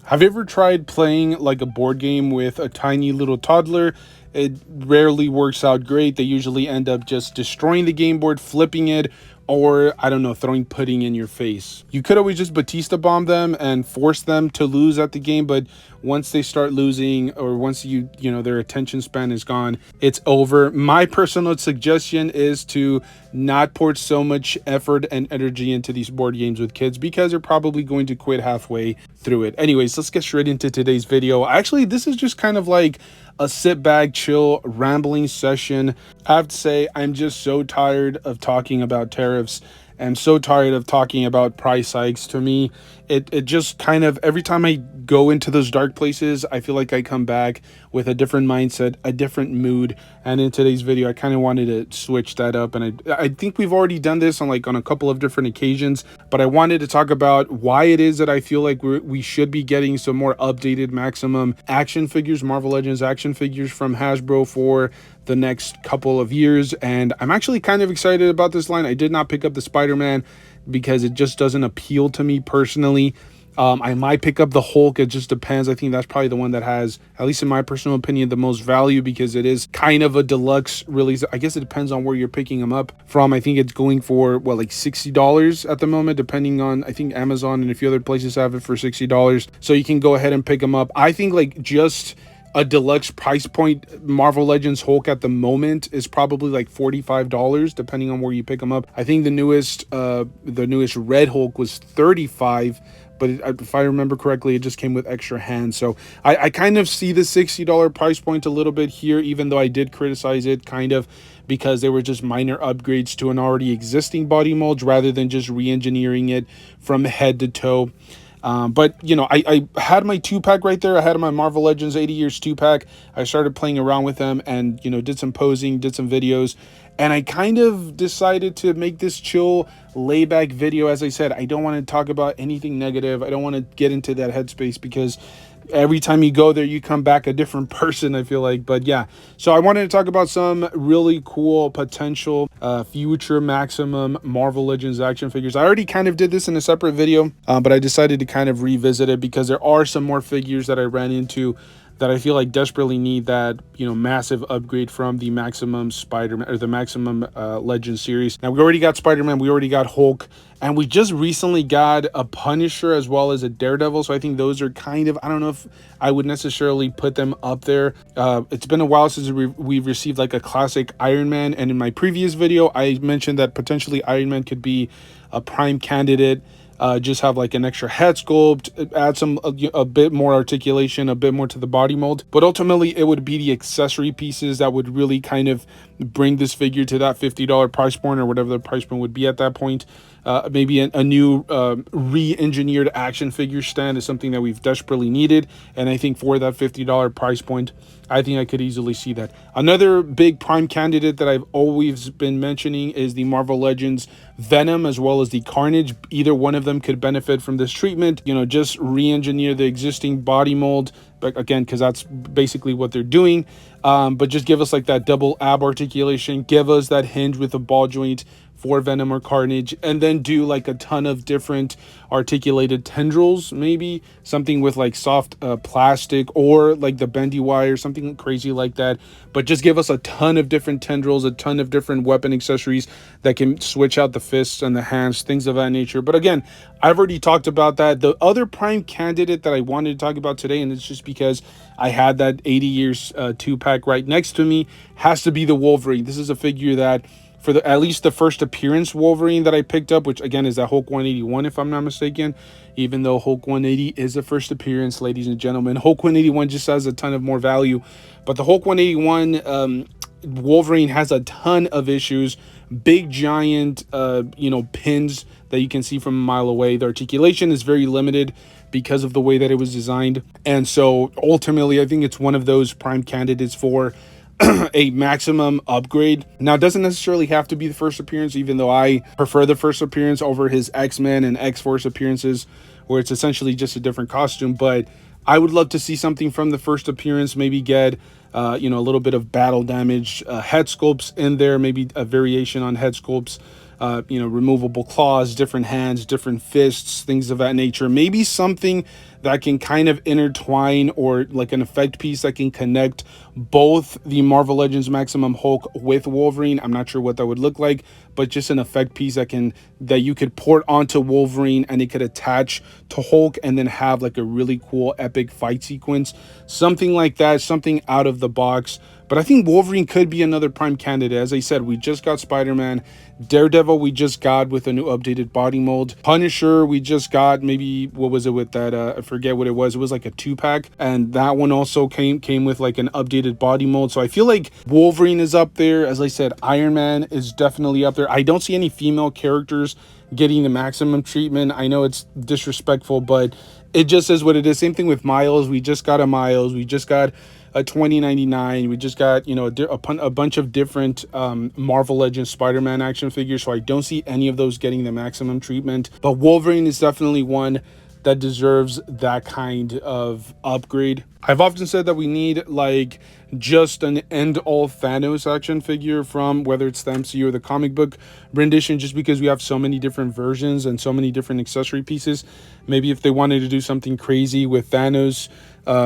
Have you ever tried playing like a board game with a tiny little toddler? It rarely works out great. They usually end up just destroying the game board, flipping it, or I don't know, throwing pudding in your face. You could always just Batista bomb them and force them to lose at the game, but once they start losing, or once their attention span is gone, it's over. My personal suggestion is to not pour so much effort and energy into these board games with kids, because they're probably going to quit halfway through it. Anyways, let's get straight into today's video. Actually, this is just kind of like a sit back, chill, rambling session. I have to say, I'm just so tired of talking about tariffs. I'm so tired of talking about price hikes. To me, it just kind of, every time I go into those dark places, I feel like I come back with a different mindset, a different mood. And in today's video, I kind of wanted to switch that up. And I think we've already done this on a couple of different occasions, but I wanted to talk about why it is that I feel like we should be getting some more updated Maximum action figures, Marvel Legends action figures from Hasbro for the next couple of years. And I'm actually kind of excited about this line. I did not pick up the Spider-Man because it just doesn't appeal to me personally. I might pick up the Hulk. It just depends. I think that's probably the one that has, at least in my personal opinion, the most value, because it is kind of a deluxe release. I guess it depends on where you're picking them up from. I think it's going for like $60 at the moment, depending on, I think Amazon and a few other places have it for $60. So you can go ahead and pick them up. I think like just a deluxe price point Marvel Legends Hulk at the moment is probably like $45, depending on where you pick them up. I think the newest Red Hulk was $35, but if I remember correctly, it just came with extra hands. So I kind of see the $60 price point a little bit here, even though I did criticize it kind of because they were just minor upgrades to an already existing body mold rather than just re-engineering it from head to toe. But I had my 2-pack right there. I had my Marvel Legends 80 years 2-pack. I started playing around with them and did some posing, did some videos, and I kind of decided to make this chill layback video. As I said, I don't want to talk about anything negative. I don't want to get into that headspace, because every time you go there, you come back a different person, I feel like. But yeah, so I wanted to talk about some really cool potential future Maximum Marvel Legends action figures. I already kind of did this in a separate video, but I decided to kind of revisit it because there are some more figures that I ran into that I feel like desperately need that massive upgrade from the Maximum Spider-Man, or the Maximum Legends series. Now, we already got Spider-Man, we already got Hulk, and we just recently got a Punisher as well as a Daredevil. So I think those are kind of, I don't know if I would necessarily put them up there. It's been a while since we've received like a classic Iron Man, and in my previous video I mentioned that potentially Iron Man could be a prime candidate. Just have like an extra head sculpt, add some a bit more articulation, a bit more to the body mold. But ultimately, it would be the accessory pieces that would really kind of bring this figure to that $50 price point, or whatever the price point would be at that point. Maybe a new re-engineered action figure stand is something that we've desperately needed, and I think for that $50 price point, I think I could easily see that. Another big prime candidate that I've always been mentioning is the Marvel Legends Venom as well as the Carnage. Either one of them could benefit from this treatment. Just re-engineer the existing body mold, but again, because that's basically what they're doing. But just give us like that double ab articulation, give us that hinge with a ball joint for Venom or Carnage, and then do like a ton of different articulated tendrils, maybe something with like soft plastic, or like the bendy wire, something crazy like that. But just give us a ton of different tendrils, a ton of different weapon accessories that can switch out the fists and the hands, things of that nature. But again, I've already talked about that. The other prime candidate that I wanted to talk about today, and it's just because I had that 80 years 2-pack right next to me, has to be the Wolverine. This is a figure that, for at least the first appearance Wolverine that I picked up, which again is that Hulk 181 if I'm not mistaken, even though Hulk 180 is the first appearance, ladies and gentlemen. Hulk 181 just has a ton of more value, but the Hulk 181 Wolverine has a ton of issues. Big giant pins that you can see from a mile away. The articulation is very limited because of the way that it was designed, and so ultimately I think it's one of those prime candidates for a Maximum upgrade. Now, it doesn't necessarily have to be the first appearance, even though I prefer the first appearance over his X-Men and X-Force appearances, where it's essentially just a different costume. But I would love to see something from the first appearance, maybe get a little bit of battle damage, head sculpts in there, maybe a variation on head sculpts, removable claws, different hands, different fists, things of that nature. Maybe something that can kind of intertwine, or like an effect piece that can connect both the Marvel Legends Maximum Hulk with Wolverine. I'm not sure what that would look like, but just an effect piece that you could port onto Wolverine, and it could attach to Hulk and then have like a really cool epic fight sequence. Something like that, something out of the box. But I think Wolverine could be another prime candidate. As I said, we just got Spider-Man. Daredevil we just got with a new updated body mold. Punisher we just got, maybe, what was it with that? I forget what it was. It was like a 2-pack. And that one also came with like an updated body mold. So I feel like Wolverine is up there. As I said, Iron Man is definitely up there. I don't see any female characters getting the maximum treatment. I know it's disrespectful, but it just is what it is. Same thing with Miles. We just got a Miles. We just got a 2099. We just got, a bunch of different Marvel Legends Spider-Man action figures. So I don't see any of those getting the maximum treatment. But Wolverine is definitely one that deserves that kind of upgrade. I've often said that we need like just an end-all Thanos action figure from whether it's the MCU or the comic book rendition, just because we have so many different versions and so many different accessory pieces. Maybe if they wanted to do something crazy with Thanos,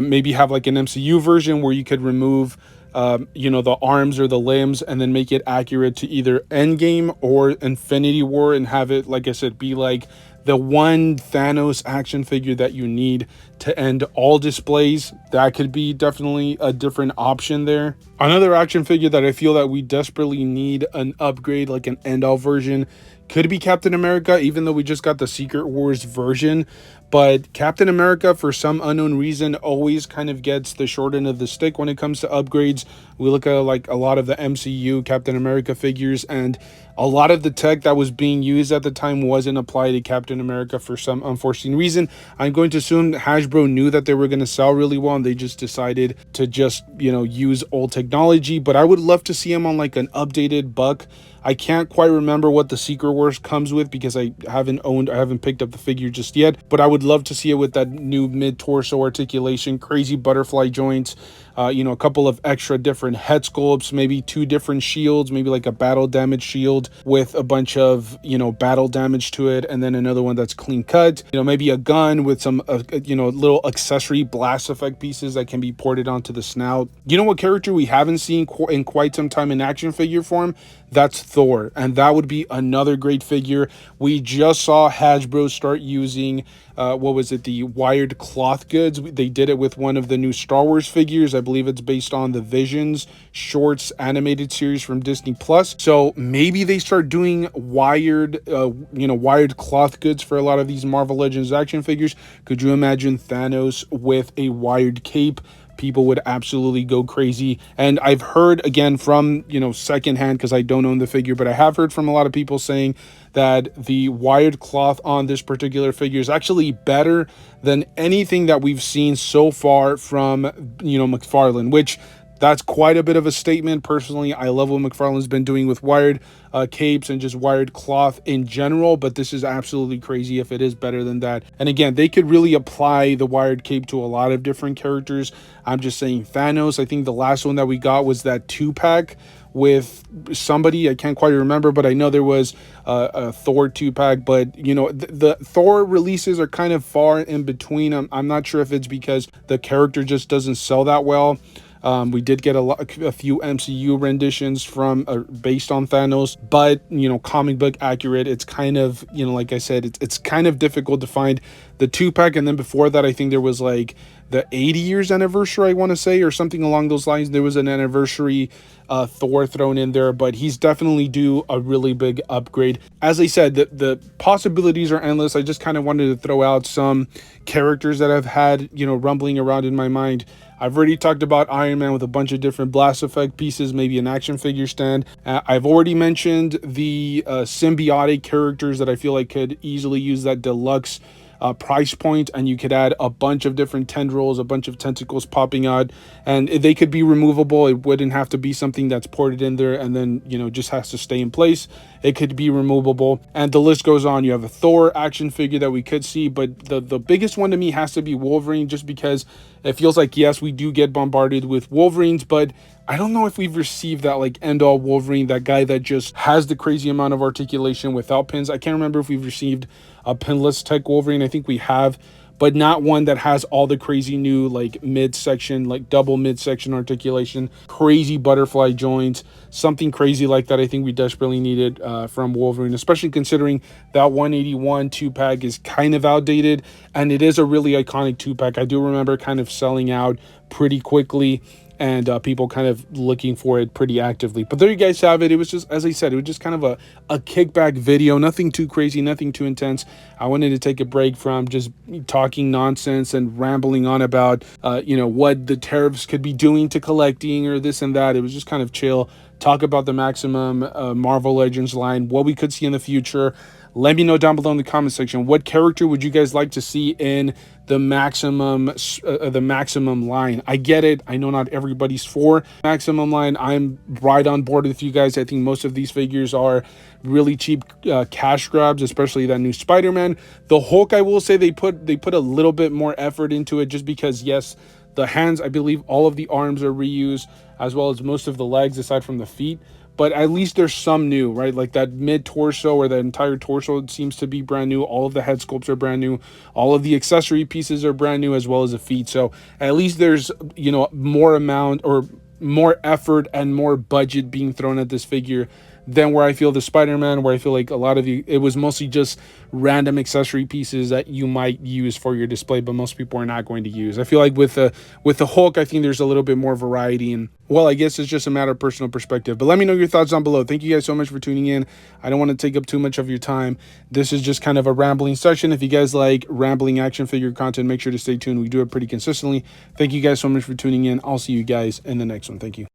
maybe have like an MCU version where you could remove the arms or the limbs and then make it accurate to either Endgame or Infinity War, and have it, like I said, be like the one Thanos action figure that you need to end all displays. That could be definitely a different option there. Another action figure that I feel that we desperately need an upgrade, like an end all version, could be Captain America, even though we just got the Secret Wars version. But Captain America, for some unknown reason, always kind of gets the short end of the stick when it comes to upgrades. We look at like a lot of the MCU Captain America figures, and a lot of the tech that was being used at the time wasn't applied to Captain America for some unforeseen reason. I'm going to assume Hasbro knew that they were going to sell really well, and they just decided to just, use old technology. But I would love to see him on like an updated Buck. I can't quite remember what the Secret Wars comes with because I haven't picked up the figure just yet, but I would love to see it with that new mid-torso articulation, crazy butterfly joints, a couple of extra different head sculpts, maybe 2 different shields, maybe like a battle damage shield with a bunch of, battle damage to it, and then another one that's clean cut, maybe a gun with some, little accessory blast effect pieces that can be ported onto the snout. You know what character we haven't seen in quite some time in action figure form? That's Thor, and that would be another great figure. We just saw Hasbro start using the wired cloth goods. They did it with one of the new Star Wars figures. I believe it's based on the Visions shorts animated series from Disney Plus. So maybe they start doing wired cloth goods for a lot of these Marvel Legends action figures. Could you imagine Thanos with a wired cape? People would absolutely go crazy. And I've heard, again, from, secondhand, because I don't own the figure, but I have heard from a lot of people saying that the wired cloth on this particular figure is actually better than anything that we've seen so far from, McFarlane, which that's quite a bit of a statement. Personally, I love what McFarlane's been doing with wired capes and just wired cloth in general, but this is absolutely crazy if it is better than that. And again, they could really apply the wired cape to a lot of different characters. I'm just saying Thanos, I think the last one that we got was that 2-pack with somebody, I can't quite remember, but I know there was a Thor 2-pack, but the Thor releases are kind of far in between. I'm not sure if it's because the character just doesn't sell that well. We did get a few MCU renditions from based on Thanos, but comic book accurate. It's kind of, like I said, it's kind of difficult to find the 2-pack. And then before that, I think there was like the 80 years anniversary, I want to say, or something along those lines. There was an anniversary Thor thrown in there, but he's definitely due a really big upgrade. As I said, the possibilities are endless. I just kind of wanted to throw out some characters that I've had, rumbling around in my mind. I've already talked about Iron Man with a bunch of different blast effect pieces, maybe an action figure stand. I've already mentioned the symbiotic characters that I feel like could easily use that deluxe price point, and you could add a bunch of different tendrils, a bunch of tentacles popping out, and they could be removable. It wouldn't have to be something that's ported in there and then just has to stay in place. It could be removable, and the list goes on. You have a Thor action figure that we could see, but the biggest one to me has to be Wolverine, just because it feels like, yes, we do get bombarded with Wolverines, but I don't know if we've received that like end-all Wolverine, that guy that just has the crazy amount of articulation without pins. I can't remember if we've received a pinless tech Wolverine. I think we have, but not one that has all the crazy new like midsection, like double midsection articulation, crazy butterfly joints, something crazy like that. I think we desperately needed from Wolverine, especially considering that 181 2-pack is kind of outdated, and it is a really iconic 2-pack. I do remember kind of selling out pretty quickly, and people kind of looking for it pretty actively. But there you guys have it. It was just, as I said, it was just kind of a kickback video, nothing too crazy, nothing too intense. I wanted to take a break from just talking nonsense and rambling on about what the tariffs could be doing to collecting or this and that. It was just kind of chill, talk about the Maximum Marvel Legends line, what we could see in the future. Let me know down below in the comment section, what character would you guys like to see in the Maximum line? I get it. I know not everybody's for Maximum line. I'm right on board with you guys. I think most of these figures are really cheap cash grabs, especially that new Spider-Man. The Hulk, I will say they put a little bit more effort into it, just because, yes, the hands, I believe all of the arms are reused, as well as most of the legs aside from the feet. But at least there's some new, right? Like that mid-torso or the entire torso seems to be brand new. All of the head sculpts are brand new. All of the accessory pieces are brand new, as well as the feet. So at least there's, more amount or more effort and more budget being thrown at this figure than where I feel the Spider-Man, where I feel like a lot of it was mostly just random accessory pieces that you might use for your display, but most people are not going to use. I feel like with the Hulk, I think there's a little bit more variety, and well, I guess it's just a matter of personal perspective. But let me know your thoughts down below. Thank you guys so much for tuning in. I don't want to take up too much of your time. This is just kind of a rambling session. If you guys like rambling action figure content, make sure to stay tuned. We do it pretty consistently. Thank you guys so much for tuning in. I'll see you guys in the next one. Thank you.